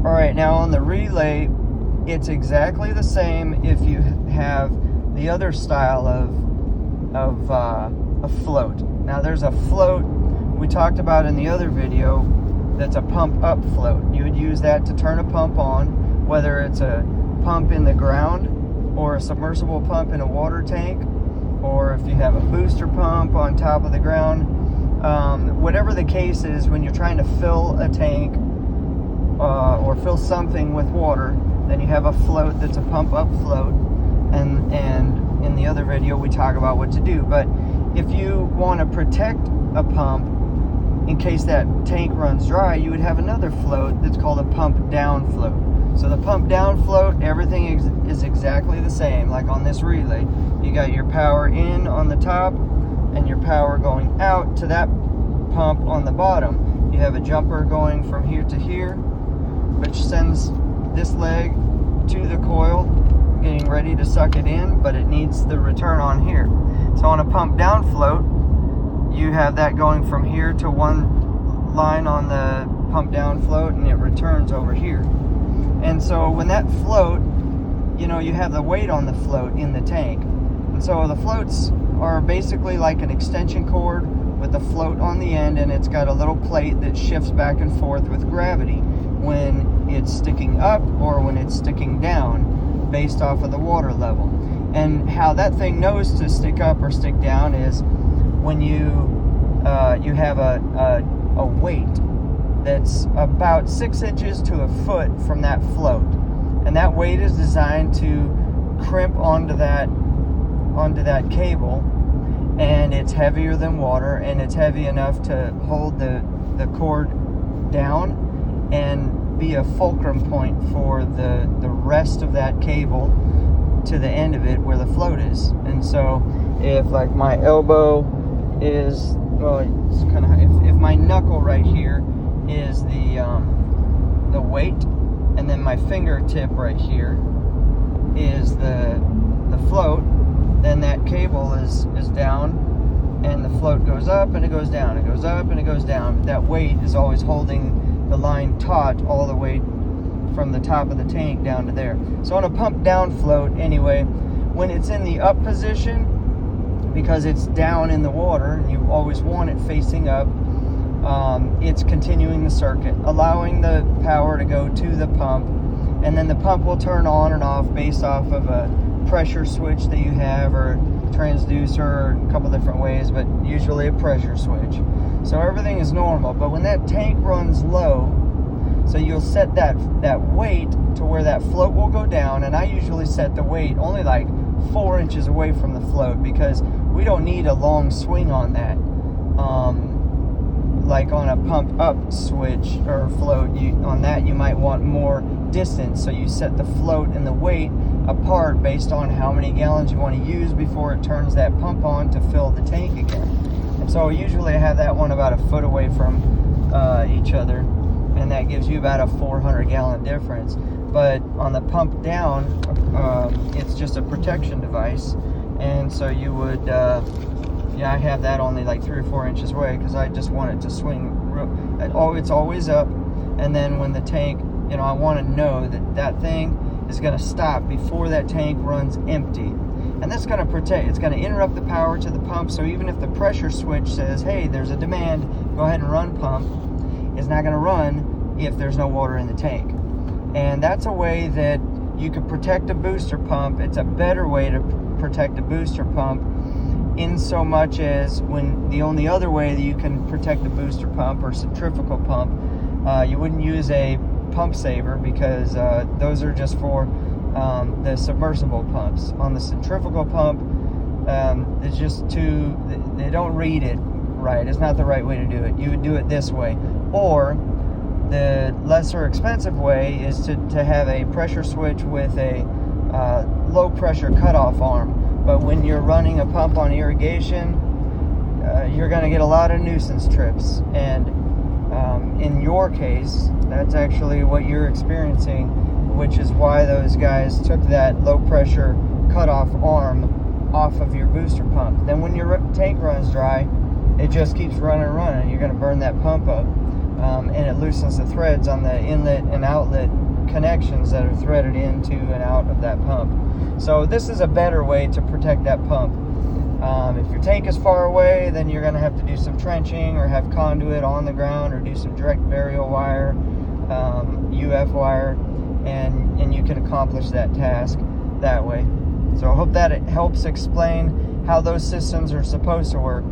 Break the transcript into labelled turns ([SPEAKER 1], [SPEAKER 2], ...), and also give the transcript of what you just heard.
[SPEAKER 1] All right, now on the relay, it's exactly the same if you have the other style of a float. Now there's a float we talked about in the other video that's a pump up float. You would use that to turn a pump on, whether it's a pump in the ground or a submersible pump in a water tank, or if you have a booster pump on top of the ground. Whatever the case is, when you're trying to fill a tank or fill something with water, then you have a float that's a pump up float, and in the other video we talk about what to do. But if you want to protect a pump in case that tank runs dry, you would have another float that's called a pump down float. So the pump down float, everything is exactly the same. Like on this relay, you got your power in on the top and your power going out to that pump on the bottom. You have a jumper going from here to here, which sends this leg to the coil, getting ready to suck it in, but it needs the return on here. So on a pump down float, you have that going from here to one line on the pump down float, and it returns over here. And so when that float, you know, you have the weight on the float in the tank. And so the floats are basically like an extension cord with a float on the end, and it's got a little plate that shifts back and forth with gravity when it's sticking up or when it's sticking down based off of the water level. And how that thing knows to stick up or stick down is when you have a weight that's about 6 inches to a foot from that float, and that weight is designed to crimp onto that cable, and it's heavier than water, and it's heavy enough to hold the cord down and be a fulcrum point for the rest of that cable to the end of it where the float is. And so if like my elbow is, well, it's kind of, if my knuckle right here is the weight, and then my fingertip right here is the float, then that cable is down, and the float goes up and it goes down, it goes up and it goes down. That weight is always holding the line taut all the way from the top of the tank down to there. So on a pump down float anyway, when it's in the up position, because it's down in the water and you always want it facing up, it's continuing the circuit, allowing the power to go to the pump, and then the pump will turn on and off based off of a pressure switch that you have, or transducer, or a couple different ways, but usually a pressure switch. So everything is normal. But when that tank runs low, so you'll set that weight to where that float will go down, and I usually set the weight only like 4 inches away from the float, because we don't need a long swing on that. Like on a pump up switch or float, on that you might want more distance, so you set the float and the weight apart based on how many gallons you want to use before it turns that pump on to fill the tank again. And so usually I have that one about a foot away from each other, and that gives you about a 400 gallon difference. But on the pump down, it's just a protection device, and so you would I have that only like 3 or 4 inches away, because I just want it to swing it's always up, and then when the tank, I want to know that thing is going to stop before that tank runs empty. And that's going to protect, it's going to interrupt the power to the pump, so even if the pressure switch says, hey, there's a demand, go ahead and run pump, it's not going to run if there's no water in the tank. And that's a way that you could protect a booster pump. It's a better way to protect a booster pump, in so much as when the only other way that you can protect a booster pump or centrifugal pump, you wouldn't use a pump saver, because those are just for the submersible pumps. On the centrifugal pump, it's just they don't read it right. It's not the right way to do it. You would do it this way. Or the lesser expensive way is to have a pressure switch with a low pressure cutoff arm. But when you're running a pump on irrigation, you're going to get a lot of nuisance trips. And in your case, that's actually what you're experiencing, which is why those guys took that low pressure cutoff arm off of your booster pump. Then when your tank runs dry, it just keeps running and running. You're going to burn that pump up. and it loosens the threads on the inlet and outlet connections that are threaded into and out of that pump. So this is a better way to protect that pump. If your tank is far away, then you're going to have to do some trenching or have conduit on the ground or do some direct burial wire, UF wire, and you can accomplish that task that way. So I hope that it helps explain how those systems are supposed to work.